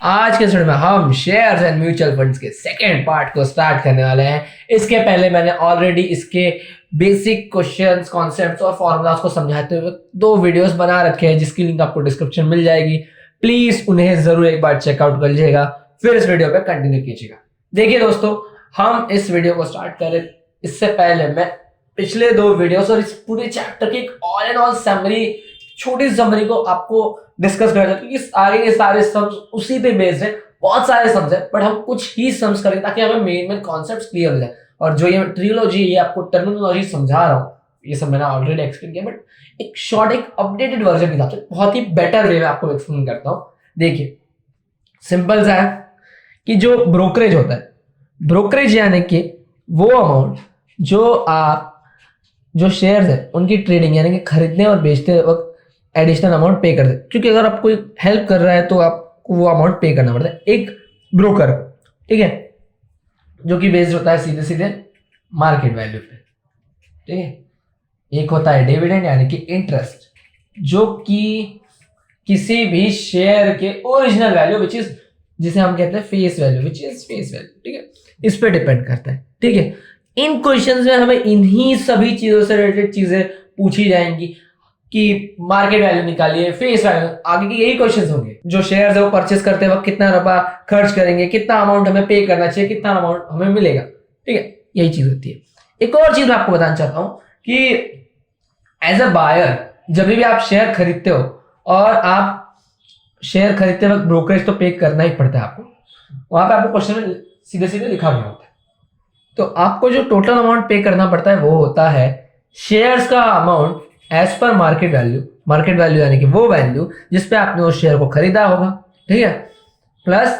आज के सेशन में हम शेयर्स एंड म्यूचुअल फंड्स के सेकेंड पार्ट को स्टार्ट करने वाले हैं। इसके पहले मैंने ऑलरेडी इसके बेसिक क्वेश्चंस, कॉन्सेप्ट्स और फॉर्मूलाज को समझाते हुए 2 वीडियोस बना रखे हैं जिसकी लिंक आपको डिस्क्रिप्शन मिल जाएगी। प्लीज उन्हें जरूर एक बार चेकआउट कर लीजिएगा, फिर इस वीडियो पे कंटिन्यू कीजिएगा। देखिए दोस्तों, हम इस वीडियो को स्टार्ट करें इससे पहले मैं पिछले 2 वीडियोस और इस पूरे चैप्टर की एक ऑल एंड ऑल समरी, छोटी समरी को आपको डिस्कस कर सकते हैं कि आगे के सारे सम्स उसी पे बेस्ड है। बहुत सारे सम्स है बट हम कुछ ही सम्स करेंगे ताकि हमें मेन कॉन्सेप्ट्स क्लियर हो जाए। और जो ये ट्रियोलॉजी, ये आपको टर्मिनोलॉजी समझा रहा हूँ, ये सब मैंने ऑलरेडी एक्सप्लेन किया, बट एक शॉर्ट, एक अपडेटेड वर्जन के हिसाब से बहुत ही बेटर वे में आपको एक्सप्लेन करता हूँ। देखिए, सिंपल सा है कि जो ब्रोकरेज होता है, ब्रोकरेज यानी कि वो अमाउंट जो शेयर्स है उनकी ट्रेडिंग यानी कि खरीदने और बेचते वक्त एडिशनल अमाउंट पे कर दे, क्योंकि अगर आप कोई हेल्प कर रहा है तो आपको वो अमाउंट पे करना पड़ता है एक ब्रोकर, ठीक है, जो कि बेस्ड होता है सीधे सीधे मार्केट वैल्यू पे, ठीक है। एक होता है डिविडेंड यानी कि इंटरेस्ट, जो कि किसी भी शेयर के ओरिजिनल वैल्यू विच इज, जिसे हम कहते हैं face value, which is face value, ठीक है, इस पे डिपेंड करता है, ठीक है। इन क्वेश्चंस में हमें इन्हीं सभी चीजों से रिलेटेड चीजें पूछी जाएंगी कि मार्केट वैल्यू निकालिए, फेस वैल्यू, आगे की यही क्वेश्चंस होंगे। जो शेयर्स है वो परचेस करते वक्त कितना रुपया खर्च करेंगे, कितना अमाउंट हमें पे करना चाहिए, कितना अमाउंट हमें मिलेगा, ठीक है, यही चीज होती है। एक और चीज मैं आपको बताना चाहता हूं कि एज अ बायर जब भी आप शेयर खरीदते हो, और आप शेयर खरीदते वक्त ब्रोकरेज तो पे करना ही पड़ता है आपको, वहां पे आपको क्वेश्चन में सीधे सीधे लिखा गया होता है। तो आपको जो टोटल अमाउंट पे करना पड़ता है वो होता है शेयर्स का amount as per market value, market value यानी कि वो वैल्यू जिस पे आपने उस शेयर को खरीदा होगा, ठीक है, प्लस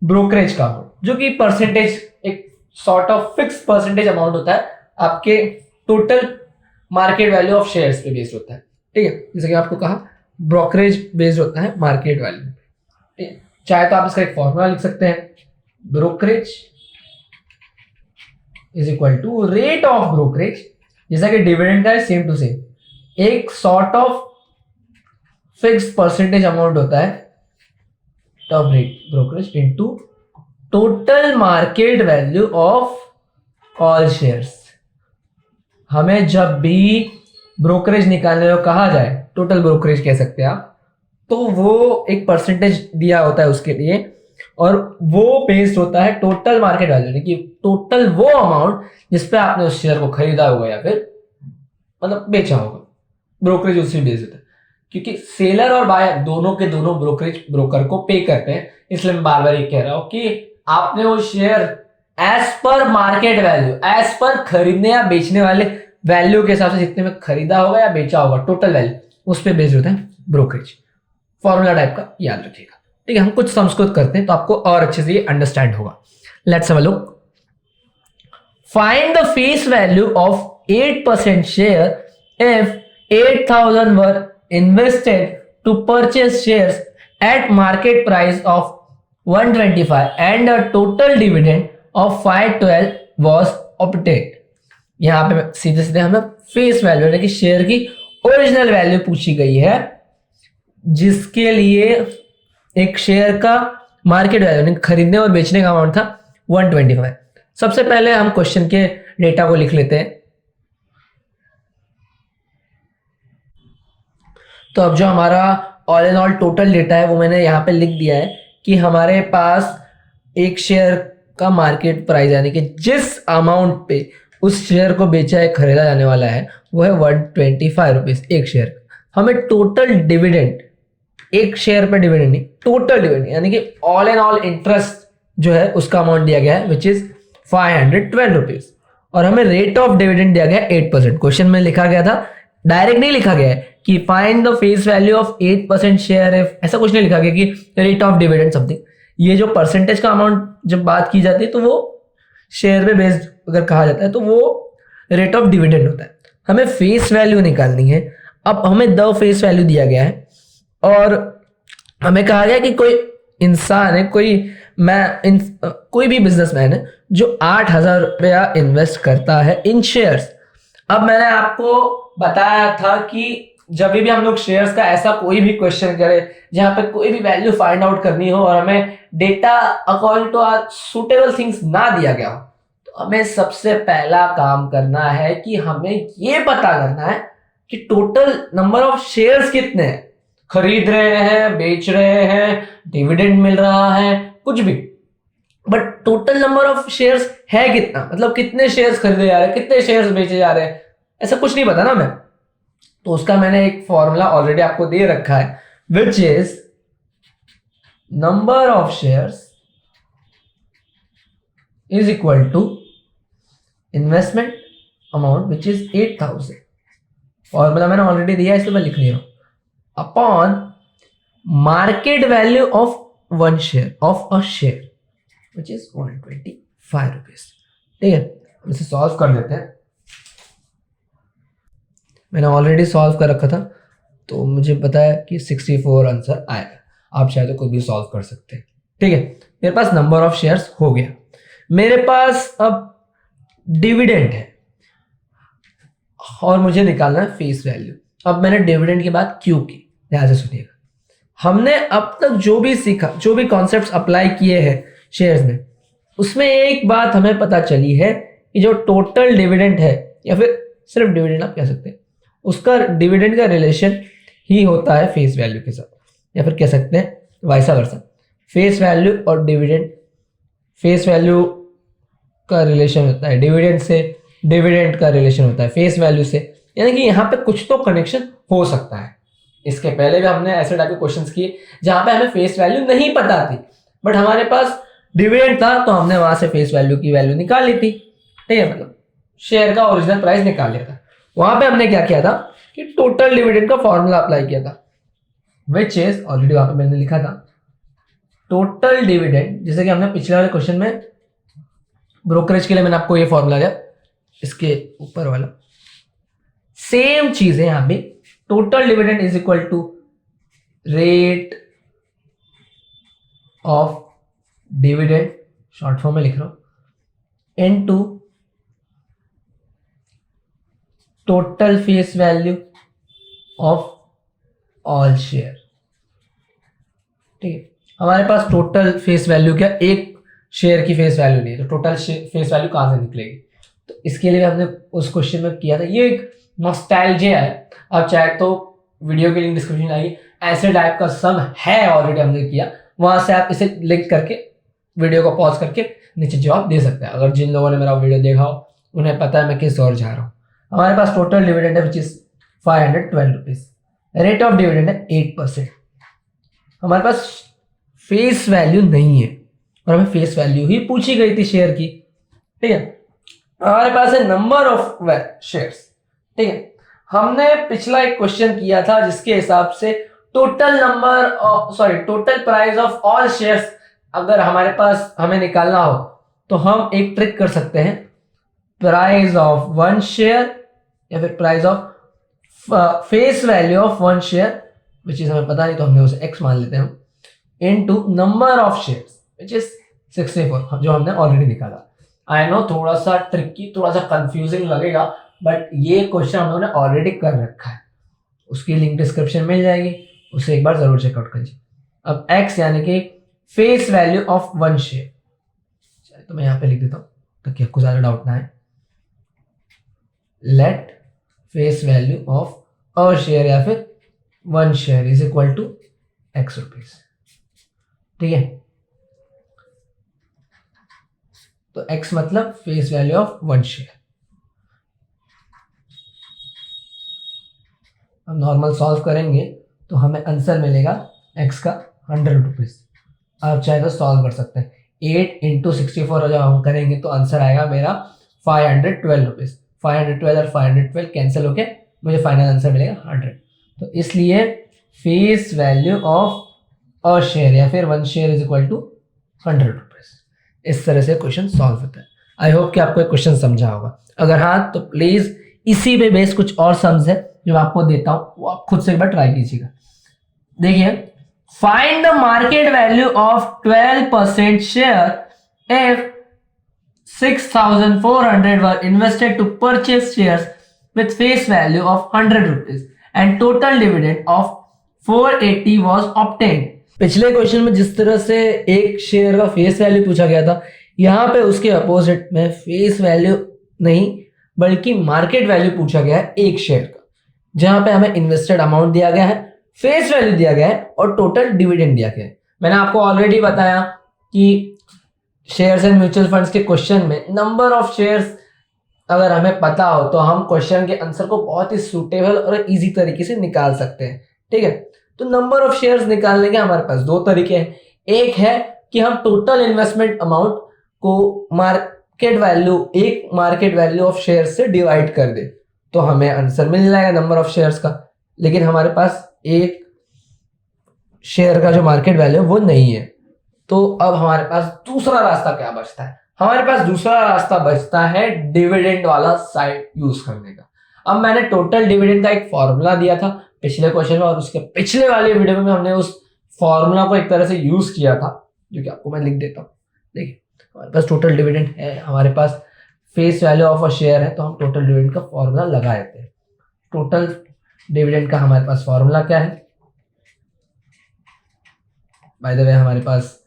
ब्रोकरेज का अमाउंट, जो कि परसेंटेज, एक sort of fix percentage amount होता है आपके total market value of shares पे बेस्ड होता है, ठीक है। जैसे कि आपको कहा ब्रोकरेज बेस्ड होता है मार्केट वैल्यू, ठीक है। चाहे तो आप इसका एक फॉर्मूला लिख सकते हैं, brokerage is equal to rate of brokerage, जैसा कि डिविडेंड का है, सेम टू सेम, एक sort of fix percentage amount होता है top rate brokerage into total market value of all shares. हमें जब भी ब्रोकरेज निकालने को कहा जाए, टोटल ब्रोकरेज कह सकते हैं आप, तो वो एक परसेंटेज दिया होता है उसके लिए, और वो बेस्ड होता है टोटल मार्केट वैल्यू, यानी कि टोटल वो अमाउंट जिस पे आपने उस शेयर को खरीदा होगा या फिर मतलब बेचा होगा। ब्रोकरेज उसी बेस्ड होता है, क्योंकि सेलर और बायर दोनों के दोनों ब्रोकरेज ब्रोकर को पे करते हैं। इसलिए मैं बार बार ये कह रहा हूं कि आपने वो share as per market value, as per खरीदने या बेचने वाले वैल्यू के हिसाब से जितने में खरीदा होगा या बेचा होगा, टोटल वैल्यू, उस पर बेस्ड होता है ब्रोकरेज। फॉर्मूला टाइप का याद रखिएगा, ठीक है। हम कुछ संस्कृत करते हैं तो आपको और अच्छे से ये अंडरस्टैंड होगा। Let's have a look. Find the face value of 8% share if 8,000 were invested to purchase shares at market price of 125 and a total dividend of 512 was obtained. यहां पे सीधे सीधे हमें फेस वैल्यू यानी कि शेयर की original value पूछी गई है, जिसके लिए एक शेयर का मार्केट वैल्यू खरीदने और बेचने का अमाउंट था 125। सबसे पहले हम क्वेश्चन के डेटा को लिख लेते हैं। तो अब जो हमारा all and all total data है वो मैंने यहाँ पे लिख दिया है कि हमारे पास एक शेयर का मार्केट प्राइस यानी कि जिस अमाउंट पे उस शेयर को बेचा है, खरीदा जाने वाला है, वो है 125 रुपीज एक शेयर। हमें टोटल डिविडेंड, एक शेयर पे डिविडेंड नहीं, टोटल डिविडेंड यानी कि ऑल एंड ऑल इंटरेस्ट जो है उसका अमाउंट दिया गया है विच इज 512 रुपीज, और हमें रेट ऑफ डिविडेंड दिया गया है 8%। क्वेश्चन में लिखा गया था, डायरेक्ट नहीं लिखा गया है कि find the face value of 8% share if, ऐसा कुछ नहीं लिखा गया कि रेट ऑफ डिविडेंड समथिंग। ये जो परसेंटेज का अमाउंट जब बात की जाती है तो वो शेयर पे बेस्ड अगर कहा जाता है तो वो रेट ऑफ डिविडेंड होता है। हमें फेस वैल्यू निकालनी है। अब हमें द फेस वैल्यू दिया गया है और हमें कहा गया कि कोई इंसान है, कोई भी बिजनेसमैन है जो 8,000 रुपया इन्वेस्ट करता है इन शेयर्स। अब मैंने आपको बताया था कि जब भी हम लोग शेयर्स का ऐसा कोई भी क्वेश्चन करें जहां पे कोई भी वैल्यू फाइंड आउट करनी हो और हमें data according to our suitable things ना दिया गया हो, तो हमें सबसे पहला काम करना है कि हमें ये पता करना है कि टोटल नंबर ऑफ शेयर्स कितने हैं, खरीद रहे हैं, बेच रहे हैं, डिविडेंड मिल रहा है, कुछ भी, but total number of shares है कितना, मतलब कितने शेयर्स खरीदे जा रहे हैं, कितने शेयर्स बेचे जा रहे हैं, ऐसा कुछ नहीं पता ना मैं। तो उसका मैंने एक फॉर्मूला ऑलरेडी आपको दे रखा है, which is number of shares is equal to investment amount which is 8,000। Formula मैंने ऑलरेडी दिया है, इसलिए मैं लिख रही हूं, upon market value of one share of a share which is 125 rupees. ठीक है, हम इसे सॉल्व कर देते हैं। मैंने ऑलरेडी सॉल्व कर रखा था, तो मुझे पता है कि 64 आंसर आएगा। आप चाहे तो खुद भी सॉल्व कर सकते हैं। ठीक है, मेरे पास नंबर ऑफ शेयर्स हो गया। मेरे पास अब डिविडेंड है और मुझे निकालना है फेस वैल्यू। अब मैंने डिविडेंड की बात क्यों की, ध्यान से सुनिएगा। हमने अब तक जो भी सीखा, जो भी कॉन्सेप्ट्स अप्लाई किए हैं शेयर्स में, उसमें एक बात हमें पता चली है कि जो टोटल डिविडेंड है, या फिर सिर्फ डिविडेंड आप कह सकते हैं, उसका डिविडेंड का रिलेशन ही होता है फेस वैल्यू के साथ, या फिर कह सकते हैं वाइसा वर्सा। फेस वैल्यू और डिविडेंड, फेस वैल्यू का रिलेशन होता है डिविडेंड से, डिविडेंड का रिलेशन होता है फेस वैल्यू से, यानी कि यहाँ पे कुछ तो कनेक्शन हो सकता है। इसके पहले भी हमने ऐसे टाइप के क्वेश्चंस किए जहां पे हमें फेस वैल्यू नहीं पता थी, बट हमारे पास डिविडेंड था, तो हमने वहां से फेस वैल्यू की वैल्यू निकाल ली थी। ठीक है, मतलब शेयर का ओरिजिनल प्राइस निकाल लिया था। वहां पे हमने क्या किया था कि टोटल डिविडेंड का फॉर्मूला अप्लाई किया था, विच इज ऑलरेडी वहां पे मैंने लिखा था टोटल डिविडेंड। जैसे कि हमने पिछले वाले क्वेश्चन में ब्रोकरेज के लिए मैंने आपको ये फॉर्मूला दिया, इसके ऊपर वाला सेम चीज है यहाँ पे। Total dividend is equal to rate of dividend, short form में लिख रहा हूं, into total face value of all share. ठीक है, हमारे पास टोटल फेस वैल्यू क्या, एक शेयर की फेस वैल्यू नहीं है, तो टोटल फेस वैल्यू कहां से निकलेगी। तो इसके लिए हमने उस क्वेश्चन में किया था, ये एक नॉस्टैल्जिया है। आप चाहे तो वीडियो की लिंक डिस्क्रिप्शन आइए, ऐसे टाइप का सम है ऑलरेडी हमने किया, वहां से आप इसे लिंक करके वीडियो को पॉज करके नीचे जवाब दे सकते हैं। अगर जिन लोगों ने मेरा वीडियो देखा हो उन्हें पता है मैं किस ओर जा रहा हूँ। हमारे पास टोटल डिविडेंड है which is 512 rupees, rate of dividend है 8%। हमारे पास फेस वैल्यू नहीं है और हमें फेस वैल्यू ही पूछी गई थी शेयर की। ठीक है, हमारे पास है नंबर ऑफ शेयर्स। ठीक है, हमने पिछला एक क्वेश्चन किया था जिसके हिसाब से total total price of all shares अगर हमारे पास हमें निकालना हो, तो हम एक ट्रिक कर सकते हैं, प्राइस ऑफ वन शेयर या फिर price of face value of one share which is हमें पता नहीं, तो हमने उसे एक्स मान लेते हैं हम, into number of shares which is 64, जो हमने ऑलरेडी निकाला। आई नो थोड़ा सा ट्रिकी, थोड़ा सा कंफ्यूजिंग लगेगा, बट ये क्वेश्चन हम लोगों ने ऑलरेडी कर रखा है, उसकी लिंक डिस्क्रिप्शन मिल जाएगी, उसे एक बार जरूर चेकआउट कीजिए। अब x यानी कि face value of one share, तो मैं यहां पे लिख देता हूं ताकि आपको ज्यादा डाउट ना आए। Let face value of a share या फिर one share is equal to x rupees. ठीक है, तो x मतलब face value of one share. हम नॉर्मल सॉल्व करेंगे तो हमें आंसर मिलेगा x का 100 रुपीज। आप चाहे तो सॉल्व कर सकते हैं, 8 इंटू 64 जब हम करेंगे तो आंसर आएगा मेरा 512 रुपीज। 512 और 512 कैंसिल होके मुझे फाइनल आंसर मिलेगा 100। तो इसलिए face value of a share या फिर one share is equal to 100 rupees. इस तरह से क्वेश्चन सॉल्व होता है। आई होप कि आपको क्वेश्चन समझा होगा। अगर हाँ तो प्लीज इसी पे बेस कुछ और सम्स है जो आपको देता हूं, वो आप खुद से एक बार ट्राई कीजिएगा। देखिए, find the market value of 12% share if 6,400 were invested to purchase shares with face value of 100 rupees and total dividend of 480 was obtained. पिछले क्वेश्चन में जिस तरह से एक शेयर का फेस वैल्यू पूछा गया था, यहाँ पे उसके अपोजिट में फेस वैल्यू नहीं बल्कि मार्केट वैल्यू पूछा गया है एक शेयर का, जहां पे हमें इन्वेस्टेड अमाउंट दिया गया है, फेस वैल्यू दिया गया है और टोटल डिविडेंड दिया गया है। मैंने आपको ऑलरेडी बताया कि शेयर्स एंड म्यूचुअल फंड्स के क्वेश्चन में नंबर ऑफ शेयर्स अगर हमें पता हो तो हम क्वेश्चन के आंसर को बहुत ही सूटेबल और इजी तरीके से निकाल सकते हैं। ठीक है, तो नंबर ऑफ शेयर्स निकालने के हमारे पास दो तरीके हैं। एक है कि हम टोटल इन्वेस्टमेंट अमाउंट को मार्केट वैल्यू ऑफ शेयर्स से डिवाइड कर दे तो हमें आंसर मिल जाएगा नंबर ऑफ शेयर्स का। लेकिन हमारे पास एक शेयर का जो मार्केट वैल्यू है वो नहीं है, तो अब हमारे पास दूसरा रास्ता क्या बचता है? हमारे पास दूसरा रास्ता बचता है डिविडेंड वाला साइड यूज करने का। अब मैंने टोटल डिविडेंड का एक फॉर्मूला दिया था पिछले क्वेश्चन में, और उसके पिछले वाले वीडियो में हमने उस फॉर्मूला को एक तरह से यूज किया था, जो कि आपको मैं लिख देता हूँ। देखिए, हमारे पास टोटल डिविडेंड है, हमारे पास face value of a share है, तो हम टोटल डिविडेंड का फॉर्मूला लगा देते हैं। टोटल डिविडेंड का हमारे पास फॉर्मूला क्या है? बाय द वे हमारे पास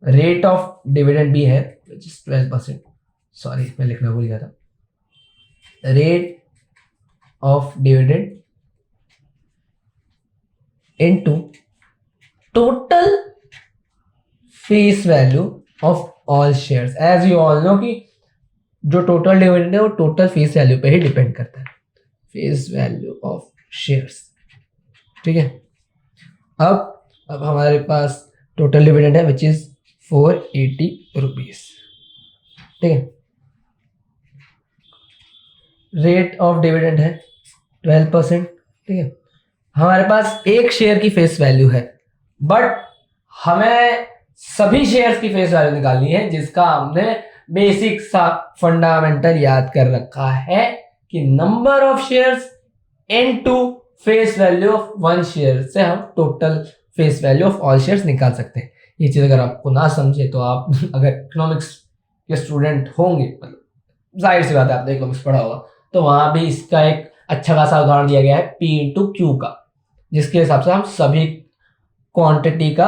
रेट ऑफ डिविडेंड भी है, which is 12%। सॉरी, मैं लिखना भूल गया था। Rate of dividend into total face value of all shares. As you all know कि जो टोटल डिविडेंड है वो टोटल फेस वैल्यू पे ही डिपेंड करता है, फेस वैल्यू ऑफ शेयर्स। ठीक है, अब हमारे पास टोटल डिविडेंड है विच इज 480 रुपीज। ठीक है, रेट ऑफ डिविडेंड है 12%। ठीक है, हमारे पास एक शेयर की फेस वैल्यू है, बट हमें सभी शेयर्स की फेस वैल्यू निकालनी है, जिसका हमने बेसिक सा फंडामेंटल याद कर रखा है कि number of shares into face value of one share से हम total face value of all shares निकाल सकते हैं। ये चीज अगर आपको ना समझे तो आप अगर इकोनॉमिक्स के स्टूडेंट होंगे, मतलब जाहिर सी बात है आपने इकोनॉमिक्स पढ़ा होगा, तो वहां भी इसका एक अच्छा खासा उदाहरण दिया गया है P इंटू क्यू का, जिसके हिसाब से हम सभी क्वांटिटी का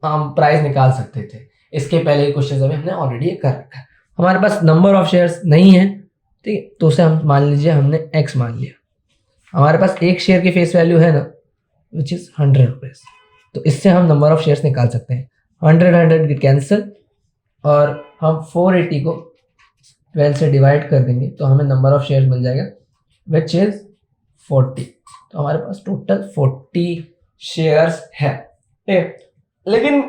हम प्राइस निकाल सकते थे। इसके पहले के क्वेश्चन में हमने ऑलरेडी कर रखा है। हमारे पास नंबर ऑफ शेयर्स नहीं है, ठीक है, तो उसे हम मान लीजिए हमने x मान लिया। हमारे पास एक शेयर की फेस वैल्यू है ना, विच इज 100 रुपीज, तो इससे हम नंबर ऑफ शेयर्स निकाल सकते हैं। 100 गेट कैंसिल और हम 480 को 12 से डिवाइड कर देंगे तो हमें नंबर ऑफ शेयर्स मिल जाएगा विच इज 40। तो हमारे पास टोटल 40 शेयर्स है। लेकिन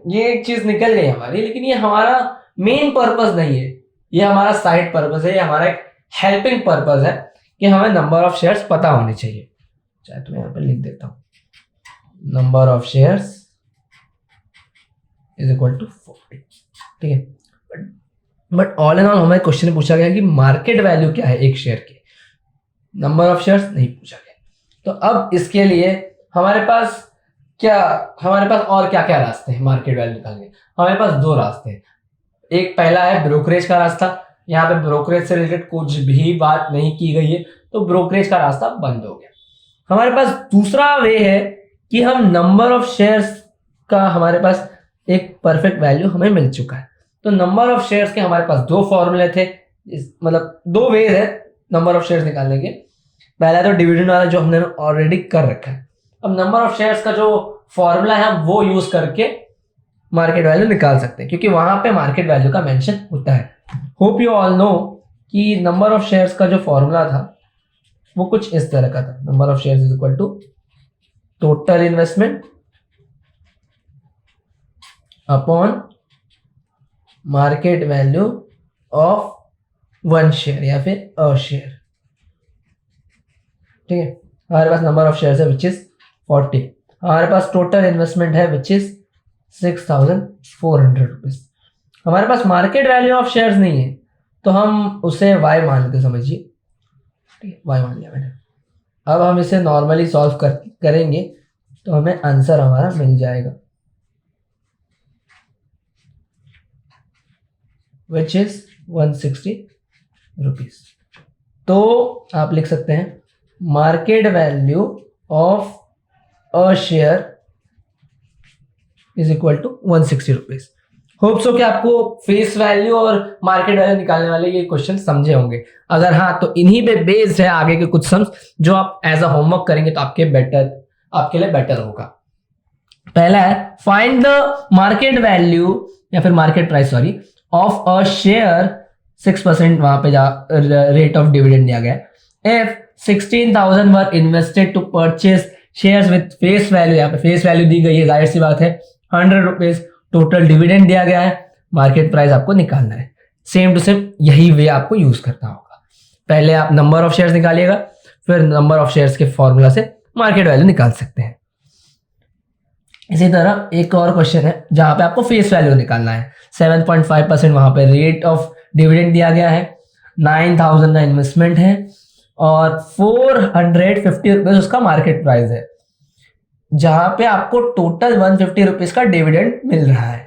ये एक चीज निकल गई हमारी, लेकिन ये हमारा मेन पर्पस नहीं है, ये हमारा साइड पर्पस है, ये हमारा एक हेल्पिंग पर्पस है कि हमें नंबर ऑफ शेयर्स पता होने चाहिए। चाहे तो मैं यहाँ पे लिख देता हूँ, number of shares is equal to 40। ठीक है, बट ऑल एंड ऑल हमारे क्वेश्चन में पूछा गया कि मार्केट वैल्यू क्या है एक शेयर की, नंबर ऑफ शेयर्स नहीं पूछा गया। तो अब इसके लिए हमारे पास और क्या क्या रास्ते हैं मार्केट वैल्यू निकालने? हमारे पास दो रास्ते हैं। एक पहला है ब्रोकरेज का रास्ता। यहाँ पे ब्रोकरेज से रिलेटेड कुछ भी बात नहीं की गई है, तो ब्रोकरेज का रास्ता बंद हो गया। हमारे पास दूसरा वे है कि हम नंबर ऑफ शेयर्स का हमारे पास एक परफेक्ट वैल्यू हमें मिल चुका है। तो नंबर ऑफ शेयर्स के हमारे पास दो फॉर्मूले थे, मतलब दो वेज है नंबर ऑफ शेयर्स निकालने के। पहला तो डिविडेंड वाला जो हमने ऑलरेडी कर रखा है। अब नंबर ऑफ शेयर्स का जो फॉर्मूला है हम वो यूज करके मार्केट वैल्यू निकाल सकते हैं, क्योंकि वहां पे मार्केट वैल्यू का मेंशन होता है। होप यू ऑल नो कि नंबर ऑफ शेयर्स का जो फॉर्मूला था वो कुछ इस तरह का था। Number of shares is equal to total investment upon market value of one share या फिर अ शेयर। ठीक है, हमारे पास नंबर ऑफ शेयर्स है विच इज 40। हमारे पास टोटल इन्वेस्टमेंट है विच इज 6400 रुपीज। हमारे पास मार्केट वैल्यू ऑफ शेयर्स नहीं है, तो हम उसे y मान लेते, समझिए। ठीक है, y मान लिया मैंने। अब हम इसे नॉर्मली सॉल्व करेंगे तो हमें आंसर हमारा मिल जाएगा विच इज 160 रुपीज। तो आप लिख सकते हैं market value of a share is equal to 160 rupees. Hope so कि आपको फेस वैल्यू और मार्केट वैल्यू निकालने वाले ये क्वेश्चन समझे होंगे। अगर हाँ तो इन्हीं पे बेस्ड है आगे के कुछ सम्स जो आप एज अ होमवर्क करेंगे तो आपके लिए बेटर होगा। पहला है फाइंड द मार्केट वैल्यू या फिर market price sorry of a share 6% वहां पे रेट ऑफ डिविडेंड दिया गया है। If 16,000 were invested to purchase shares with face value, यहाँ पे फेस वैल्यू दी गई है, जाहिर सी बात है 100 रुपीज, टोटल डिविडेंड दिया गया है, मार्केट प्राइस आपको निकालना है। सेम टू सेम यही वे आपको यूज करना होगा। पहले आप नंबर ऑफ शेयर्स निकालिएगा, फिर नंबर ऑफ शेयर्स के फॉर्मूला से मार्केट वैल्यू निकाल सकते हैं। इसी तरह एक और क्वेश्चन है जहां पे आपको फेस वैल्यू निकालना है। 7.5% वहां पे रेट ऑफ डिविडेंड दिया गया है, 9,000 का इन्वेस्टमेंट है और 450 रुपीज उसका मार्केट प्राइस है, जहां पे आपको टोटल 150 रुपीज का डिविडेंड मिल रहा है।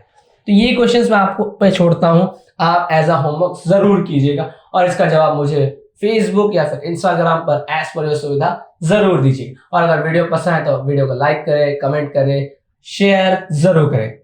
तो ये क्वेश्चंस मैं आपको पे छोड़ता हूं, आप एज अ होमवर्क जरूर कीजिएगा और इसका जवाब मुझे फेसबुक या फिर इंस्टाग्राम पर एज पर सुविधा जरूर दीजिए। और अगर वीडियो पसंद है तो वीडियो को लाइक करें, कमेंट करें, शेयर जरूर करें।